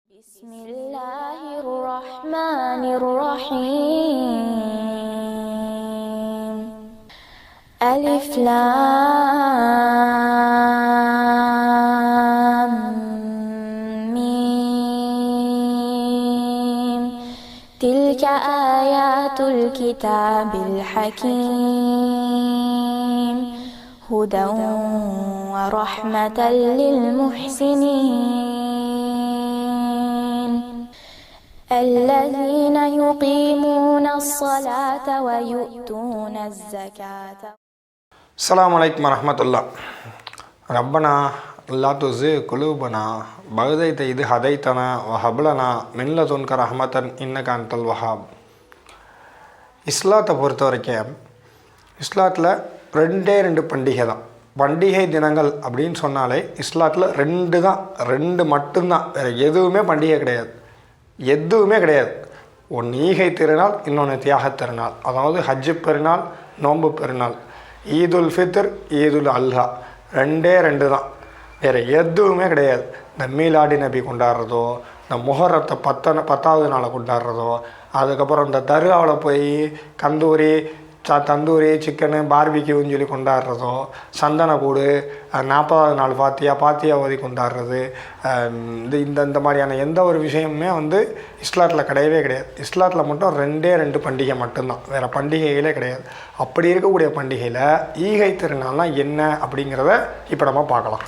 بسم الله الرحمن الرحيم ألف لام ميم تلك آيات الكتاب الحكيم هدى ورحمة للمحسنين الذين يقيمون الصلاة ويؤتون الزكاة. السلام عليكم ورحمة الله. ربنا لا تزغ قلوبنا بعد إذ هديتنا وهب لنا من لدنك رحمة إنك أنت الوهاب. இஸ்லாத்தை பொறுத்த வரைக்கும் இஸ்லாத்தில் ரெண்டு பண்டிகை தான். பண்டிகை தினங்கள் அப்படின்னு சொன்னாலே இஸ்லாத்தில் ரெண்டு மட்டும்தான், வேறு எதுவுமே பண்டிகை கிடையாது, எதுவுமே கிடையாது. ஒன்று ஈகை திருநாள், இன்னொன்று தியாக திருநாள், அதாவது ஹஜ்ஜு பெருநாள், நோன்பு பெருநாள், ஈதுல் ஃபித்ர், ஈதுல் அல்ஹா, ரெண்டு தான், வேறு எதுவுமே கிடையாது. இந்த மீலாடி நபி கொண்டாடுறதோ, இந்த முஹர்ரத்தை 10வது நாளை கொண்டாடுறதோ, அதுக்கப்புறம் இந்த தர்காவில் போய் தந்தூரி சிக்கனு பார்பிக்யூன்னு சொல்லி கொண்டாடுறதோ, சந்தனக்கூடு 40வது நாள் பாத்தியா ஓதி கொண்டாடுறது, இந்த மாதிரியான எந்த ஒரு விஷயமுமே இஸ்லாத்தில் கிடையவே கிடையாது. இஸ்லாத்தில் மட்டும் ரெண்டு பண்டிகை மட்டும்தான், வேறு பண்டிகைகளே கிடையாது. அப்படி இருக்கக்கூடிய பண்டிகையில் ஈகை திருநாள்லாம் என்ன அப்படிங்கிறத இப்போ நம்ம பார்க்கலாம்.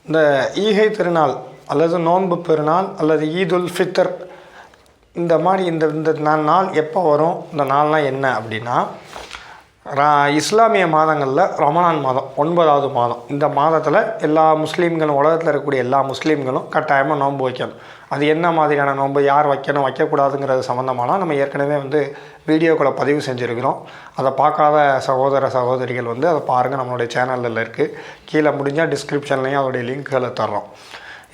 இந்த ஈகை திருநாள் அல்லது நோன்பு பெருநாள் அல்லது ஈதுல் ஃபித்ர், இந்த மாதிரி இந்த நாள் எப்போ வரும், இந்த நாள்லாம் என்ன அப்படின்னா, இஸ்லாமிய மாதங்களில் ரமலான் மாதம் 9வது மாதம். இந்த மாதத்தில் எல்லா முஸ்லீம்களும், உலகத்தில் இருக்கக்கூடிய எல்லா முஸ்லீம்களும் கட்டாயமாக நோன்பு வைக்கணும். அது என்ன மாதிரியான நோன்பு, யார் வைக்கணும் வைக்கக்கூடாதுங்கிறது சம்மந்தமான நம்ம ஏற்கனவே வீடியோக்களை பதிவு செஞ்சுருக்கிறோம். அதை பார்க்காத சகோதரிகள் அதை பாருங்கள், நம்மளுடைய சேனலில் இருக்குது. கீழே முடிஞ்சால் டிஸ்கிரிப்ஷன்லேயும் அதோடைய லிங்க்குகளை தர்றோம்.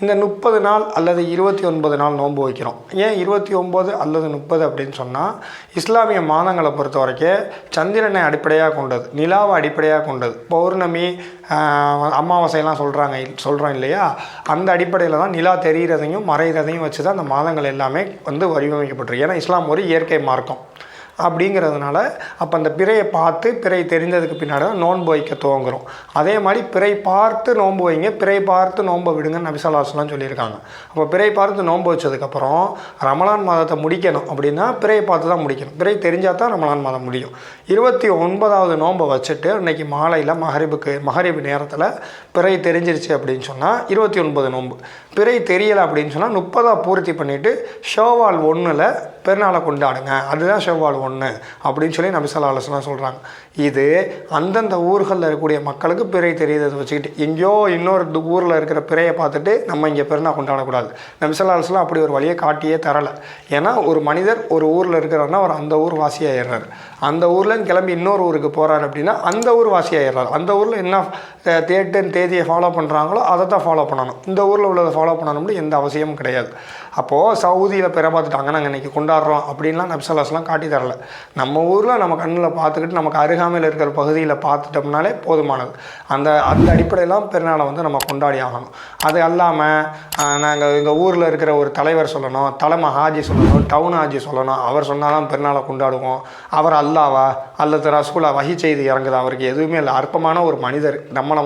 இந்த 30 நாள் அல்லது 29 நாள் நோன்பு வைக்கிறோம். ஏன் 29 அல்லது 30 அப்படின்னு சொன்னால், இஸ்லாமிய மாதங்களை பொறுத்த வரைக்கும் சந்திரனை அடிப்படையாக கொண்டது, நிலாவை அடிப்படையாக கொண்டது. பௌர்ணமி, அமாவாசையெல்லாம் சொல்கிறோம் இல்லையா, அந்த அடிப்படையில் தான் நிலா தெரிகிறதையும் மறைகிறதையும் வச்சு தான் அந்த மாதங்கள் எல்லாமே வடிவமைக்கப்பட்டிருக்கு. ஏன்னா இஸ்லாம் ஒரு இயற்கை மார்க்கம் அப்படிங்கிறதுனால அப்போ அந்த பிறையை பார்த்து, பிறை தெரிந்ததுக்கு பின்னாடி தான் நோன்பு வைக்க துவங்குறோம். அதே மாதிரி பிறை பார்த்து நோன்பு வைங்க, பிறை பார்த்து நோன்பை விடுங்கன்னு நபி ஸல்லல்லாஹு அலைஹி வஸல்லம் சொல்லியிருக்காங்க. அப்போ பிறை பார்த்து நோன்பு வச்சதுக்கப்புறம் ரமலான் மாதத்தை முடிக்கணும் அப்படின்னா பிறையை பார்த்து தான் முடிக்கணும். பிறை தெரிஞ்சால் தான் ரமலான் மாதம் முடியும். 29வது நோன்பை வச்சுட்டு அன்றைக்கி மாலையில் மகரிபு நேரத்தில் பிறை தெரிஞ்சிருச்சு அப்படின்னு சொன்னால் 29 நோன்பு. பிறை தெரியலை அப்படின்னு சொன்னால் 30 பூர்த்தி பண்ணிவிட்டு ஷவ்வால் 1 பெருநாளை கொண்டாடுங்க, அதுதான் ஷவ்வால் 1 அப்படின்னு சொல்லி நபி ஸல்லல்லாஹு அலைஹி வஸல்லம் சொல்கிறாங்க. இது அந்தந்த ஊர்களில் இருக்கக்கூடிய மக்களுக்கு பிறை தெரியுதை வச்சுக்கிட்டு எங்கேயோ இன்னொரு ஊரில் இருக்கிற பிறையை பார்த்துட்டு நம்ம இங்கே பெருநாள் கொண்டாடக்கூடாது. நபி ஸல்லல்லாஹு அலைஹி வஸல்லம் அப்படி ஒரு வழியை காட்டியே தரலை. ஏன்னா ஒரு மனிதர் ஒரு ஊரில் இருக்கிறாருன்னா அவர் அந்த ஊர் வாசியாகிடுறாரு. அந்த ஊரில் கிளம்பி இன்னொரு ஊருக்கு போகிறாரு அப்படின்னா அந்த ஊர் வாசியாகிடுறாரு. அந்த ஊரில் என்ன தேதியை ஃபாலோ பண்ணுறாங்களோ அதை தான் ஃபாலோ பண்ணணும். இந்த ஊரில் உள்ளதை ஃபாலோ பண்ணணும்னு எந்த அவசியமும் கிடையாது. அப்போது சவுதியில் பிற பார்த்துட்டாங்க, நாங்கள் இன்றைக்கி கொண்டாடுறோம் அப்படின்லாம் நபி ஸல்லல்லாஹு அலைஹி வஸல்லம் காட்டி தரல. நம்ம ஊரில் நம்ம கண்ணில் பார்த்துக்கிட்டு நமக்கு அருகாமையில் இருக்கிற பகுதியில் பார்த்துட்டோம்னாலே போதுமானது. அந்த அடிப்படையெல்லாம் பெருநாளை நம்ம கொண்டாடி ஆகணும். அது அல்லாமல் நாங்கள் எங்கள் ஊரில் இருக்கிற ஒரு தலைவர் சொல்லணும், தலைமை ஹாஜி சொல்லணும், டவுன் ஹாஜி சொல்லணும், அவர் சொன்னால் தான் பெருநாளை கொண்டாடுவோம், அவர் அல்லாவா அல்லது ரசூலா வஹி செய்தி இறங்குது, அவருக்கு எதுவுமே இல்லை, அற்பமான ஒரு மனிதர்,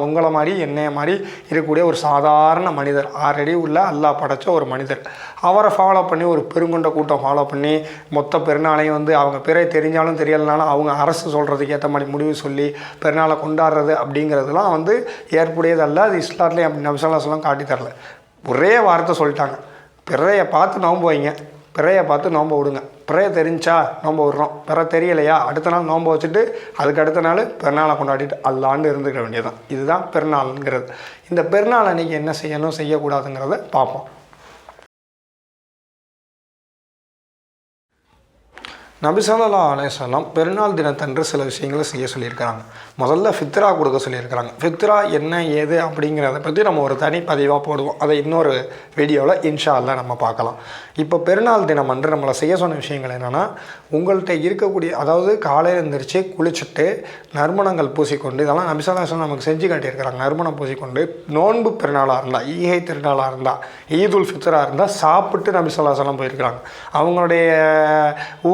உங்களை மாதிரி என்னைய மாதிரி இருக்கக்கூடிய ஒரு சாதாரண மனிதர், 6 அடி உள்ள அல்லாஹ் படைச்ச ஒரு மனிதர், அவரை ஃபாலோ பண்ணி ஒரு பெருங்கொண்ட கூட்டம் ஃபாலோ பண்ணி மொத்த பெருநாளையும் அவங்க பிறை தெரிஞ்சாலும் தெரியலைனாலும் அவங்க அரசு சொல்கிறதுக்கு ஏற்ற மாதிரி முடிவு சொல்லி பெருநாளை கொண்டாடுறது அப்படிங்கிறதுலாம் ஏற்புடையதல்ல. அது இஸ்லாத்துலேயே அப்படி நபி ஸல்லல்லாஹு அலைஹி வஸல்லம் காட்டி தரல. ஒரே வார்த்தை சொல்லிட்டாங்க, பிறையை பார்த்து நோன்பு வைங்க, பிறையை பார்த்து நோன்பு விடுங்க. பிறையை தெரிஞ்சா நோன்பு விடுறோம், பிறை தெரியலையா அடுத்த நாள் நோன்பு வச்சுட்டு அதுக்கு அடுத்த நாள் பெருநாளை கொண்டாடிட்டு அல்லாண்டு இருந்துக்க வேண்டியதுதான். இதுதான் பெருநாளுங்கிறது. இந்த பெருநாள் அன்றைக்கி என்ன செய்யணும் செய்யக்கூடாதுங்கிறத பார்ப்போம். நபி ஸல்லல்லாஹு அலைஹி வஸல்லம் பெருநாள் தினத்தன்று சில விஷயங்களை செய்ய சொல்லியிருக்கிறாங்க. முதல்ல ஃபித்ரா கொடுக்க சொல்லியிருக்கிறாங்க. ஃபித்ரா என்ன ஏது அப்படிங்கிறத பற்றி நம்ம ஒரு தனி பதிவாக போடுவோம். அதை இன்னொரு வீடியோவில் இன்ஷா அல்லாஹ் நம்ம பார்க்கலாம். இப்போ பெருநாள் தினம் அன்று நம்மளை செய்ய சொன்ன விஷயங்கள் என்னென்னா, உங்கள்கிட்ட இருக்கக்கூடிய, அதாவது காலையில் எழுந்திரிச்சு குளிச்சுட்டு நறுமணங்கள் பூசிக்கொண்டு, இதெல்லாம் நபி ஸல்லல்லாஹு அலைஹி வஸல்லம் நமக்கு செஞ்சு காட்டியிருக்கிறாங்க. நறுமணம் பூசிக்கொண்டு நோன்பு பெருநாளாக இருந்தால், ஈகை திருநாளாக இருந்தால், ஈதுல் ஃபித்ரா இருந்தால் சாப்பிட்டு நபி ஸல்லல்லாஹு அலைஹி வஸல்லம் போயிருக்கிறாங்க. அவங்களுடைய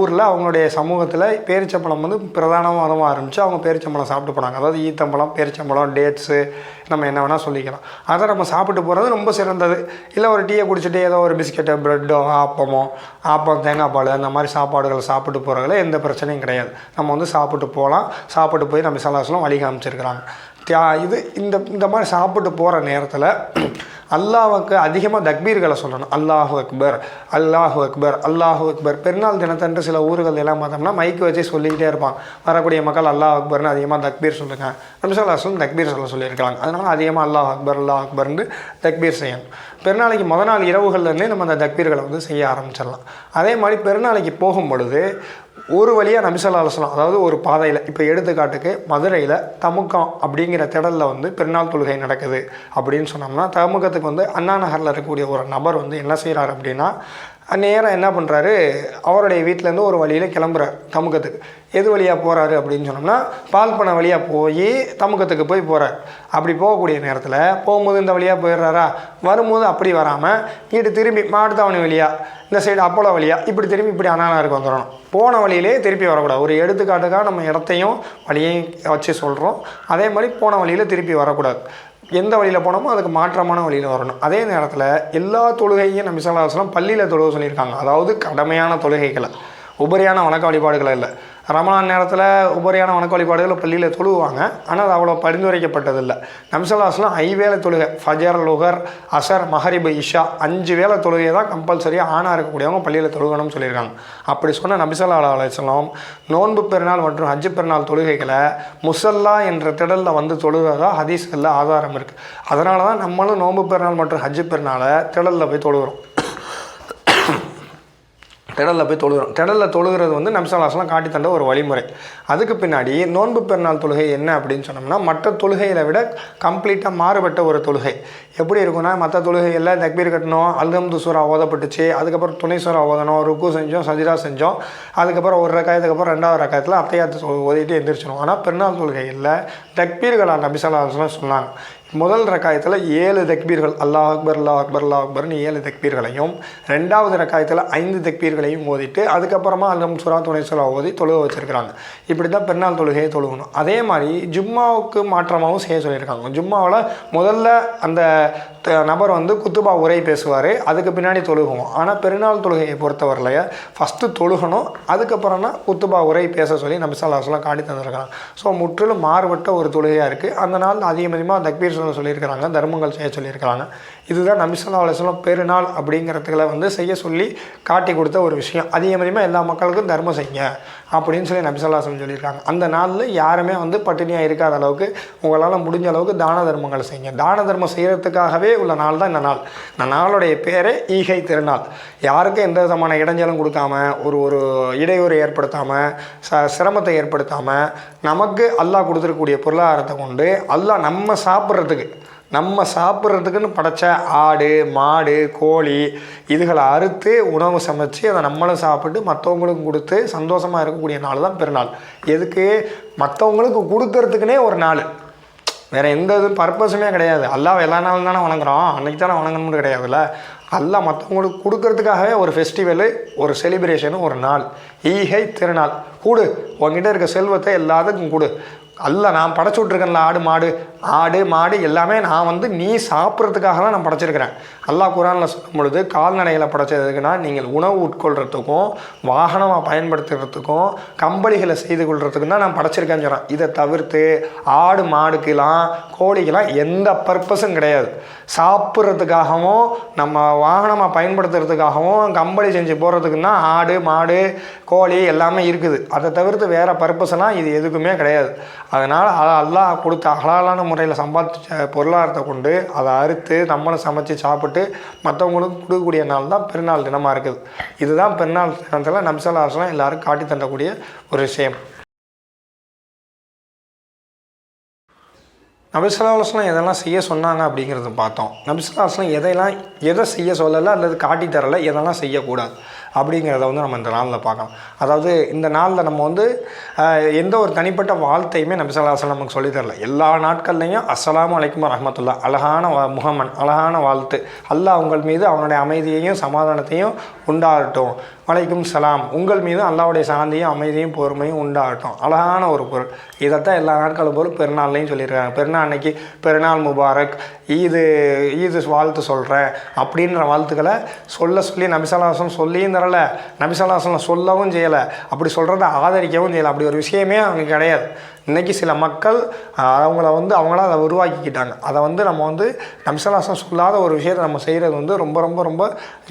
ஊரில், அவங்களுடைய சமூகத்தில் பேரிச்சம்பழம் வந்து பிரதானமாக ஆரம்பித்து அவங்க பேரிச்சம்பழம் சாப்பிட்டு போனாங்க. அதாவது ஈத்தம்பழம், பேரிச்சம்பழம், டேட்ஸு, நம்ம என்ன வேணால் சொல்லிக்கலாம். அதை நம்ம சாப்பிட்டு போகிறது ரொம்ப சிறந்தது. இல்லை ஒரு டீயை குடிச்சிட்டு ஏதோ ஒரு பிஸ்கெட்டோ, ப்ரெட்டோ, ஆப்பம், தேங்காய் பால், அந்த மாதிரி சாப்பாடுகளை சாப்பிட்டு போகிறதுல எந்த பிரச்சனையும் கிடையாது. நம்ம வந்து சாப்பிட்டு போகலாம். சாப்பிட்டு போய் நம்ம ஸல்லல்லாஹு அலைஹி வஸல்லம் வழி காமிச்சிருக்கிறாங்க. இது இந்த மாதிரி சாப்பிட்டு போகிற நேரத்தில் அல்லாஹ்வுக்கு அதிகமாக தக்பீர்களை சொல்லணும். அல்லாஹு அக்பர், அல்லாஹு அக்பர், அல்லாஹு அக்பர். பெருநாள் தினத்தன்று சில ஊர்கள் எல்லாம் பார்த்தோம்னா மைக்கு வச்சு சொல்லிக்கிட்டே இருப்பாங்க. வரக்கூடிய மக்கள் அல்லாஹ் அக்பர்னு அதிகமாக தக்பீர் சொல்லுங்க. நபி ஸல்லல்லாஹு அலைஹி வஸல்லம் தக்பீர் சொல்லியிருக்காங்க. அதனால் அதிகமாக அல்லாஹ் அக்பர், அல்லாஹ் அக்பர்னு தக்பீர் செய்யணும். பெருநாளைக்கு முத நாள் இரவுகள்லேருந்தே நம்ம அந்த தக்பீர்களை வந்து செய்ய ஆரம்பிச்சிடலாம். அதே மாதிரி பெருநாளைக்கு போகும் பொழுது ஒரு வழியாக நபி ஸல்லல்லாஹு அலைஹி வஸல்லம், அதாவது ஒரு பாதையில், இப்போ எடுத்துக்காட்டுக்கு மதுரையில் தமுக்கம் அப்படிங்கிற திடலில் வந்து பெருநாள் தொழுகை நடக்குது அப்படின்னு சொன்னோம்னா, தமுக்கத்துக்கு வந்து அண்ணா நகரில் இருக்கக்கூடிய ஒரு நபர் வந்து என்ன செய்கிறார் அப்படின்னா, நேராக என்ன பண்ணுறாரு, அவருடைய வீட்டிலேருந்து ஒரு வழியில் கிளம்புறார் தமுக்கத்துக்கு. எது வழியாக போகிறாரு அப்படின்னு சொன்னோம்னா, பால் பண்ணை வழியாக போய் தமுக்கத்துக்கு போகிறார். அப்படி போகக்கூடிய நேரத்தில் போகும்போது இந்த வழியாக போயிடுறாரா, வரும்போது அப்படி வராமல் இங்கிட்டு திரும்பி மாட்டுத்தாவணி வழியாக, இந்த சைடு அப்போலோ வழியாக இப்படி திரும்பி இப்படி அண்ணாநகருக்கு வந்துடணும். போன வழியிலே திருப்பி வரக்கூடாது. ஒரு எடுத்துக்காட்டுக்காக நம்ம இடத்தையும் வழியையும் வச்சு சொல்கிறோம். அதே மாதிரி போன வழியில் திருப்பி வரக்கூடாது. எந்த வழியில் போனோமோ அதுக்கு மாற்றமான வழியில் வரணும். அதே நேரத்தில் எல்லா தொழுகையும் நபி ஸல்லல்லாஹு அலைஹி வஸல்லம் பள்ளியில் தொழுக சொல்லியிருக்காங்க. அதாவது கடமையான தொழுகைகளை, உபரியான வணக்க வழிபாடுகளை இல்லை. ரமலான் நேரத்தில் உபரியான வணக்க வழிபாடுகளை பள்ளியில் தொழுவாங்க. ஆனால் அது அவ்வளோ பரிந்துரைக்கப்பட்டதில்லை. நபி ஸல்லல்லாஹு அலைஹி வஸல்லம் 5 வேளை தொழுகை, ஃபஜர், லுஹர், அசர், மஹரிப், இஷா 5 வேளை தொழுகை தான் கம்பல்சரியாக ஆணாக இருக்கக்கூடியவங்க பள்ளியில் தொழுகணும்னு சொல்லியிருக்காங்க. அப்படி சொன்ன நபி ஸல்லல்லாஹு அலைஹி வஸல்லம் நோன்பு பெருநாள் மற்றும் ஹஜ் பெருநாள் தொழுகைகளை முஸல்லா என்ற திடலில் வந்து தொழுகிறதா ஹதீஸ்களில் ஆதாரம் இருக்குது. அதனால தான் நம்மளும் நோன்பு பெருநாள் மற்றும் ஹஜ் பெருநாளை திடலில் போய் தொழுகிறோம். திடலில் தொழுகிறது வந்து நபி ஸல்லல்லாஹு அலைஹி வஸல்லம் காட்டி தந்த ஒரு வழிமுறை. அதுக்கு பின்னாடி நோன்பு பெருநாள் தொழுகை என்ன அப்படின்னு சொன்னோம்னா, மற்ற தொழுகைகளை விட கம்ப்ளீட்டாக மாறுபட்ட ஒரு தொழுகை. எப்படி இருக்குன்னா, மற்ற தொழுகைகளில் தக்பீர் கட்டணும், அல்ஹம்து சூரா ஓதப்பட்டுச்சு, அதுக்கப்புறம் துணை சூரா ஓதணும், ருக்கு செஞ்சோம், சஜிதா செஞ்சோம், அதுக்கப்புறம் ஒரு ரக்காயத்துக்கு அப்புறம் 2வது ரக்காயத்தில் அத்தையாத்து ஓதிட்டு எந்திரிச்சிடும். ஆனால் பெருநாள் தொழுகையில் தக்பீர்களா நபி ஸல்லல்லாஹு அலைஹி வஸல்லம் சொன்னாங்க. முதல் ரக்காயத்தில் 7 தக்பீர்கள், அல்லாஹ் அக்பர், அல்லாஹ் அக்பர், அல்லாஹ் அக்பர்னு 7 தக்பீர்களையும், 2வது ரக்காயத்தில் 5 தக்பீர்களையும் ஓதிட்டு அதுக்கப்புறமா அல்ஹம்து சூரா துணை சூரா ஓதி தொழுக வச்சுருக்கிறாங்க. இப்படி தான் பெருநாள் தொழுகையை தொழுகணும். அதே மாதிரி ஜும்மாவுக்கு மாற்றமாகவும் செய்ய சொல்லியிருக்காங்க. ஜும்மாவில் முதல்ல அந்த நபர் வந்து குத்துபா உரை பேசுவார், அதுக்கு பின்னாடி தொழுகுவோம். ஆனால் பெருநாள் தொழுகையை பொறுத்தவரையில ஃபஸ்ட்டு தொழுகணும், அதுக்கப்புறம் தான் குத்துபா உரை பேச சொல்லி நபி ஸல்லல்லாஹு அலைஹி வஸல்லம் காட்டி தந்திருக்காங்க. ஸோ முற்றிலும் மாறுபட்ட ஒரு தொழுகையாக இருக்குது. அந்த நாள் அதிகமாக தக்பீர் சொல்லியிருக்கிறாங்க, தர்மங்கள் செய்ய சொல்லியிருக்கிறாங்க. இதுதான் நபி ஸல்லல்லாஹு அலைஹி வஸல்லம் பெருநாள் அப்படிங்கிறதுல வந்து செய்ய சொல்லி காட்டி கொடுத்த ஒரு விஷயம். அதிகமாக எல்லா மக்களுக்கும் தர்மம் செய்யுங்க அப்படின்னு சொல்லி நபி ஸல்லல்லாஹு அலைஹி வஸல்லம் சொல்லியிருக்காங்க. அந்த நாளில் யாருமே வந்து பட்டினியாக இருக்காத அளவுக்கு உங்களால் முடிஞ்ச அளவுக்கு தான தர்மங்கள் செய்யுங்க. தான தர்மம் செய்கிறதுக்காகவே உள்ள நாள் தான் இந்த நாள். இந்த நாளுடைய பேரே ஈகை திருநாள். யாருக்கும் எந்த விதமான இடைஞ்சலும் கொடுக்காம, ஒரு இடையூறு ஏற்படுத்தாமல், சிரமத்தை ஏற்படுத்தாமல், நமக்கு அல்லாஹ் கொடுத்துருக்கக்கூடிய பொருளாதாரத்தை கொண்டு அல்லாஹ் நம்ம சாப்பிட்றதுக்குன்னு படைச்ச ஆடு, மாடு, கோழி இதுகளை அறுத்து உணவு சமைச்சு அதை நம்மளும் சாப்பிட்டு மற்றவங்களுக்கும் கொடுத்து சந்தோஷமாக இருக்கக்கூடிய நாள் தான் பெருநாள். எதுக்கு? மற்றவங்களுக்கு கொடுக்கறதுக்குனே ஒரு நாள். வேறு எந்த இது பர்பஸுமே கிடையாது. அல்லாஹ் எல்லா நாளும் தானே வணங்குறோம், அன்றைக்கி தானே வணங்கணும்னு கிடையாதுல்ல. அல்லாஹ் மற்றவங்களுக்கு கொடுக்கறதுக்காகவே ஒரு ஃபெஸ்டிவலு, ஒரு செலிப்ரேஷனு, ஒரு நாள், ஈகை திருநாள். கூடு, உங்ககிட்ட இருக்க செல்வத்தை எல்லாத்துக்கும் கொடு. அல்லாஹ் நான் படைச்சி விட்ருக்கேன்ல, ஆடு மாடு எல்லாமே நான் வந்து நீ சாப்பிட்றதுக்காக தான் நான் படைச்சிருக்கிறேன். அல்லாஹ் குர்ஆனில் சொல்லும் பொழுது கால்நடைகளை படைச்சதுக்குன்னா நீங்கள் உணவு உட்கொள்கிறதுக்கும், வாகனமாக பயன்படுத்துகிறதுக்கும், கம்பளிகளை செய்து கொள்கிறதுக்கும் தான் நான் படைச்சிருக்கேன்னு சொல்கிறேன். இதை தவிர்த்து ஆடு மாடுக்கெலாம் கோழிக்கெலாம் எந்த பர்பஸும் கிடையாது. சாப்பிட்றதுக்காகவும் நம்ம வாகனமாக பயன்படுத்துறதுக்காகவும் கம்பளி செஞ்சு போடுறதுக்குன்னா ஆடு மாடு கோழி எல்லாமே இருக்குது. அதை தவிர்த்து வேறு பர்பஸ்லாம் இது எதுக்குமே கிடையாது. அதனால் அதை அல்லாஹ் கொடுத்த ஹலாலான முறையில் சம்பாதிச்ச பொருளாதாரத்தை கொண்டு அதை அறுத்து நம்மளும் சமைச்சு சாப்பிட்டு மற்றவங்களுக்கு கொடுக்கக்கூடிய நாள் தான் பெருநாள் தினமாக இருக்குது. இதுதான் பெருநாள் தினத்தில் நபி ஸல்லல்லாஹு அலைஹி வஸல்லம் எல்லாரும் காட்டி தரக்கூடிய ஒரு விஷயம். நபி ஸல்லல்லாஹு அலைஹி வஸல்லம் எதெல்லாம் செய்ய சொன்னாங்க அப்படிங்கிறத பார்த்தோம். நபி ஸல்லல்லாஹு அலைஹி வஸல்லம் எதை செய்ய சொல்லலை அல்லது காட்டி தரலை, எதெல்லாம் செய்யக்கூடாது அப்படிங்கிறத வந்து நம்ம இந்த நாளில் பார்க்கலாம். அதாவது இந்த நாளில் நம்ம வந்து எந்த ஒரு தனிப்பட்ட வாழ்த்தையுமே நபி ஸல்லல்லாஹு அலைஹி வஸல்லம் நமக்கு சொல்லித்தரல. எல்லா நாட்கள்லையும் அஸ்ஸலாமு அலைக்கும் வரஹ்மத்துல்லாஹ், அழகான முஹம்மன், அழகான வாழ்த்து, அல்லாஹ் உங்கள் மீது அவனுடைய அமைதியையும் சமாதானத்தையும் உண்டாகட்டும், வலைக்கும் சலாம், உங்கள் மீது அல்லாஹ்வுடைய சாந்தியும் அமைதியும் பொறுமையும் உண்டாகட்டும், அழகான ஒரு பொருள். இதைத்தான் எல்லா நாட்களும் போல் பெருநாள்லையும் சொல்லியிருக்காங்க. பெருநாள் அன்னைக்கு பெருநாள் முபாரக், ஈது வாழ்த்து சொல்கிறேன் அப்படின்ற வாழ்த்துக்களை சொல்லி நபி ஸல்லல்லாஹு அலைஹி வஸல்லம் சொல்லியும் தரல, நபி ஸல்லல்லாஹு அலைஹி வஸல்லம் சொல்லவும் செய்யலை, அப்படி சொல்கிறத ஆதரிக்கவும் செய்யலை. அப்படி ஒரு விஷயமே அவங்க கிடையாது. இன்றைக்கி சில மக்கள் அவங்கள அதை உருவாக்கிக்கிட்டாங்க. அதை வந்து நம்ம வந்து நபி ஸல்லல்லாஹு அலைஹி வஸல்லம் சொல்லாத ஒரு விஷயத்தை நம்ம செய்கிறது வந்து ரொம்ப ரொம்ப ரொம்ப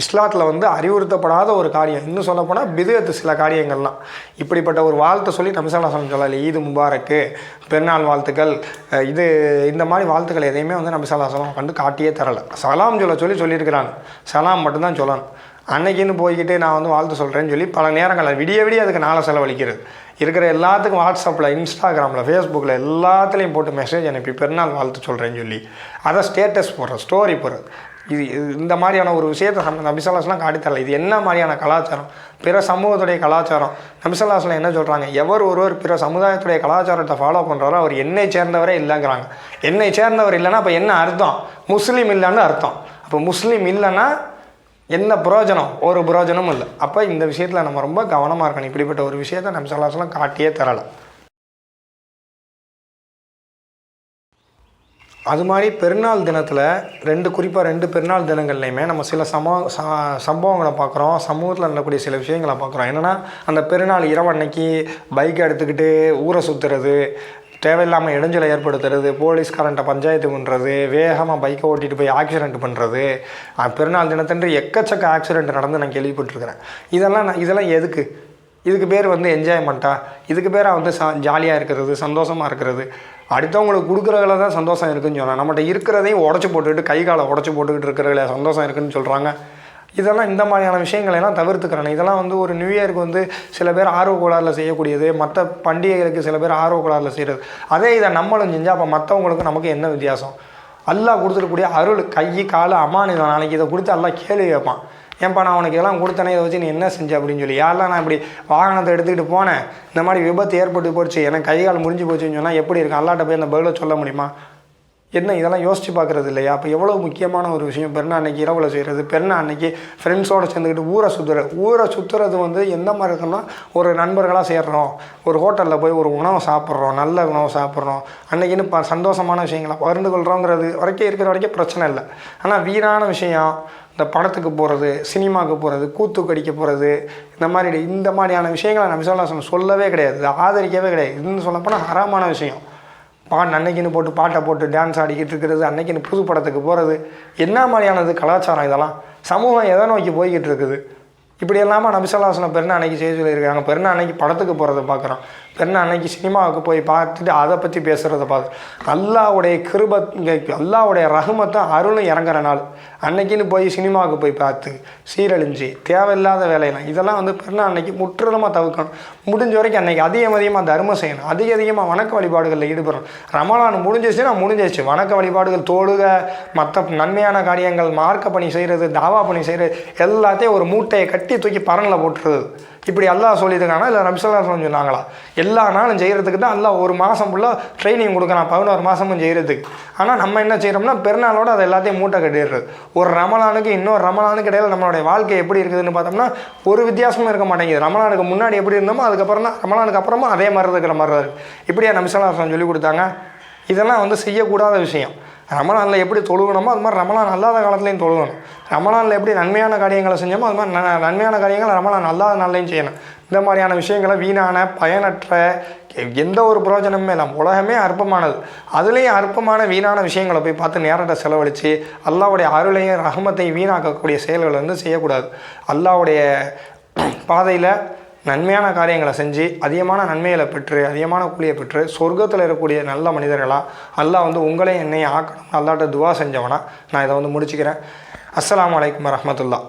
இஸ்லாத்தில் வந்து அறிவுறுத்தப்படாத ஒரு காரியம். இன்னும் சொல்லப்போனால் பிதுஅத்து சில காரியங்கள்லாம். இப்படிப்பட்ட ஒரு வாழ்த்தை சொல்லி நபி ஸல்லல்லாஹு அலைஹி வஸல்லம் சொல்லலை. ஈது முபாரக்கு, பெருநாள் வாழ்த்துக்கள், இந்த மாதிரி வாழ்த்துக்கள் எதையுமே வந்து நபி ஸல்லல்லாஹு அலைஹி வஸல்லம் காட்டியே தரலை. சலாம் சொல்லியிருக்கிறாங்க. சலாம் மட்டும்தான் சொல்லணும். அன்னைக்குன்னு போய்கிட்டு நான் வந்து வாழ்த்து சொல்கிறேன்னு சொல்லி பல நேரங்களில் விடிய அதுக்கு நாளை செலவழிக்கிறது. இருக்கிற எல்லாத்துக்கும் வாட்ஸ்அப்பில், இன்ஸ்டாகிராமில், ஃபேஸ்புக்கில் எல்லாத்துலேயும் போட்டு மெசேஜ் அனுப்பி பெருநாள் வாழ்த்து சொல்கிறேன்னு சொல்லி அதை ஸ்டேட்டஸ் போடுறது, ஸ்டோரி போடுறது. இந்த மாதிரியான ஒரு விஷயத்தை நபி ஸல்லல்லாஹு அலைஹி வஸல்லம் காட்டித்தரல. இது என்ன மாதிரியான கலாச்சாரம்? பிற சமூகத்துடைய கலாச்சாரம். நபி ஸல்லல்லாஹு அலைஹி வஸல்லம் என்ன சொல்கிறாங்க? ஒருவர் பிற சமுதாயத்துடைய கலாச்சாரத்தை ஃபாலோ பண்ணுறாரோ அவர் என்னை சேர்ந்தவரே இல்லைங்கிறாங்க. என்னை சேர்ந்தவர் இல்லைன்னா அப்போ என்ன அர்த்தம்? முஸ்லீம் இல்லைன்னு அர்த்தம். அப்போ முஸ்லீம் இல்லைன்னா என்ன பிரயோஜனம்? ஒரு பிரயோஜனமும் இல்லை. அப்போ இந்த விஷயத்தில் நம்ம ரொம்ப கவனமாக இருக்கணும். இப்படிப்பட்ட ஒரு விஷயத்தை நபி ஸல்லல்லாஹு அலைஹி வஸல்லம் காட்டியே தரலை. அது மாதிரி பெருநாள் தினத்தில் குறிப்பாக ரெண்டு பெருநாள் தினங்கள்லையுமே நம்ம சில சம்பவங்களை பார்க்குறோம், சமூகத்தில் நடக்கக்கூடிய சில விஷயங்களை பார்க்குறோம். என்னென்னா, அந்த பெருநாள் இரவு அன்னைக்கு பைக்கை எடுத்துக்கிட்டு ஊரை சுற்றுறது, தேவையில்லாமல் இடைஞ்சலை ஏற்படுத்துறது, போலீஸ்காரன்ட்ட பஞ்சாயத்து பண்ணுறது, வேகமாக பைக்கை ஓட்டிகிட்டு போய் ஆக்சிடெண்ட் பண்ணுறது, பெருநாள் தினத்தன்று எக்கச்சக்க ஆக்சிடெண்ட் நடந்து நான் கேள்விப்பட்டிருக்கிறேன். இதெல்லாம் எதுக்கு? இதுக்கு பேர் வந்து என்ஜாய்மெண்ட்டா? இதுக்கு பேராக வந்து ஜாலியாக இருக்கிறது, சந்தோஷமாக இருக்கிறது. அடுத்தவங்களுக்கு கொடுக்குறதுல தான் சந்தோஷம் இருக்குதுன்னு சொன்னால், நம்மகிட்ட இருக்கிறதையும் உடச்சி போட்டுக்கிட்டு, கை காலை உடச்சி போட்டுக்கிட்டு இருக்கிறதுல சந்தோஷம் இருக்குதுன்னு சொல்கிறாங்க. இதெல்லாம் இந்த மாதிரியான விஷயங்களெல்லாம் தவிர்த்துக்கிறேன். இதெல்லாம் வந்து ஒரு நியூ இயருக்கு வந்து சில பேர் ஆர்வக்கோளாறில் செய்யக்கூடியது, மற்ற பண்டிகைகளுக்கு சில பேர் ஆர்வக்கோளாறில் செய்கிறது. அதே இதை நம்மளும் செஞ்சால் அப்போ மற்றவங்களுக்கு நமக்கு என்ன வித்தியாசம்? அல்லாஹ் கொடுத்துருக்கூடிய அருள், கை காலை அமானிதம். நாளைக்கு இதை கொடுத்து அல்லாஹ் கேள்வி கேட்பான். ஏன்ப்பா நான் உனக்கு இதெல்லாம் கொடுத்தனே, இதை வச்சு நீ என்ன செஞ்ச அப்படின்னு சொல்லி. யாரெல்லாம் நான் இப்படி வாகனத்தை எடுத்துக்கிட்டு போனேன், இந்த மாதிரி விபத்து ஏற்பட்டு போச்சு, எனக்கு கைகால் முடிஞ்சு போச்சுன்னு சொன்னால் எப்படி இருக்கும்? அல்லாட்ட போய் அந்த பதிலை சொல்ல முடியுமா? என்ன இதெல்லாம் யோசித்து பார்க்குறது இல்லையா? அப்போ எவ்வளோ முக்கியமான ஒரு விஷயம் பெருநாள் அன்னைக்கு இரவில் செய்கிறது. பெருநாள் அன்னைக்கு ஃப்ரெண்ட்ஸோடு சேர்ந்துக்கிட்டு ஊரை சுற்றுறது வந்து எந்த மாதிரி இருக்குன்னா, ஒரு நண்பர்களாக சேர்றோம், ஒரு ஹோட்டலில் போய் ஒரு உணவை சாப்பிட்றோம், நல்ல உணவை சாப்பிட்றோம், அன்றைக்கின்னு சந்தோஷமான விஷயங்களை பகிர்ந்து கொள்கிறோங்கிறது வரைக்கும் இருக்கிற வரைக்கும் பிரச்சனை இல்லை. ஆனால் வீணான விஷயம், இந்த படத்துக்கு போகிறது, சினிமாவுக்கு போகிறது, கூத்து கடிக்க போகிறது, இந்த மாதிரியான விஷயங்களை நபி ஸல்லல்லாஹு அலைஹி வஸல்லம் சொல்லவே கிடையாது, ஆதரிக்கவே கிடையாது. இதுன்னு சொல்லப்போனால் ஹராமான விஷயம். அன்னைக்குன்னு போட்டு பாட்டை போட்டு டான்ஸ் ஆடிக்கிட்டு இருக்கிறது, அன்னைக்குன்னு புது படத்துக்கு போகிறது, என்ன மாதிரியானது கலாச்சாரம்? இதெல்லாம் சமூகம் எதை நோக்கி போய்கிட்டு இருக்குது? இப்படி இல்லாமல் நபி ஸல்லல்லாஹு அலைஹி வஸல்லம் பெருநாள் அன்னைக்கு செய்ய சொல்லியிருக்காங்க. பெருநாள் அன்னைக்கு படத்துக்கு போகிறத பார்க்குறோம், பெருநாள் அன்னைக்கு சினிமாவுக்கு போய் பார்த்துட்டு அதை பற்றி பேசுகிறத பார்த்து, அல்லாஹ்வுடைய கிருபை, அல்லாஹ்வுடைய ரஹ்மத்தை அருளும் இறங்குற நாள். அன்னைக்குன்னு போய் சினிமாவுக்கு போய் பார்த்து சீரழிஞ்சு தேவையில்லாத வேலையெல்லாம், இதெல்லாம் வந்து பெருநாள் அன்னைக்கு முற்றிலுமாக தவிர்க்கணும். முடிஞ்ச வரைக்கும் அன்னைக்கு அதிகமாக தர்மம் செய்யணும், அதிகமாக வணக்க வழிபாடுகளில் ஈடுபடணும். ரமலான் முடிஞ்சிச்சு, வணக்க வழிபாடுகள், தொழுக, மற்ற நன்மையான காரியங்கள், மார்க்க பணி செய்கிறது, தாவா பணி செய்கிறது, எல்லாத்தையும் ஒரு மூட்டையை கட்டி தூக்கி பரனில் போட்டுறது. இப்படி அல்லாஹ் சொல்லியிருக்கானா இல்லை நபி ஸல்லல்லாஹு அலைஹி வஸல்லம் சொன்னாங்களா? எல்லா நாளும் செய்கிறதுக்கு தான் அல்லாஹ் ஒரு மாதம் ஃபுல்லாக ட்ரைனிங் கொடுக்கலாம், 11 மாதமும் செய்கிறதுக்கு. ஆனால் நம்ம என்ன செய்கிறோம்னா பெருநாளோடு அதை எல்லாத்தையும் மூட்டை கட்டிடுறது. ஒரு ரமலானுக்கு இன்னொரு ரமலானுக்கு இடையில நம்மளுடைய வாழ்க்கை எப்படி இருக்குதுன்னு பார்த்தோம்னா ஒரு வித்தியாசமும் இருக்க மாட்டேங்குது. ரமலானுக்கு முன்னாடி எப்படி இருந்தோமோ அதுக்கப்புறம் தான் ரமலானுக்கு அப்புறமா அதே மாதிரி இருக்கிற மாதிரி தான் இருக்குது. இப்படியா நபி ஸல்லல்லாஹு அலைஹி வஸல்லம் சொல்லி கொடுத்தாங்க? இதெல்லாம் வந்து செய்யக்கூடாத விஷயம். ரமலானில் எப்படி தொழுகணுமோ அது மாதிரி ரமலான் அல்லாத காலத்துலேயும் தொழுகணும். ரமலானில் எப்படி நன்மையான காரியங்களை செஞ்சோமோ அது மாதிரி நன்மையான காரியங்களை ரமலான் அல்லாத நாள்லையும் செய்யணும். இந்த மாதிரியான விஷயங்களை வீணான, பயனற்ற, எந்த ஒரு பிரயோஜனமே இல்லை. உலகமே அற்பமானது, அதுலேயும் அற்பமான வீணான விஷயங்களை போய் பார்த்து நேரத்தை செலவழித்து அல்லாஹ்வுடைய அருளையும் ரஹமத்தையும் வீணாக்கக்கூடிய செயல்களை வந்து செய்யக்கூடாது. அல்லாஹ்வுடைய பாதையில் நன்மையான காரியங்களை செஞ்சு அதிகமான நன்மைகளை பெற்று அதிகமான கூலியை பெற்று சொர்க்கத்தில் இருக்கக்கூடிய நல்ல மனிதர்களாக அல்லாஹ் வந்து உங்களையும் என்னையும் ஆக்கணும். அல்லாஹ்ட்ட துவா செஞ்சவனா நான் இதை வந்து முடிச்சுக்கிறேன். அஸ்ஸலாமு அலைக்கும் வரஹ்மத்துல்லாஹ்.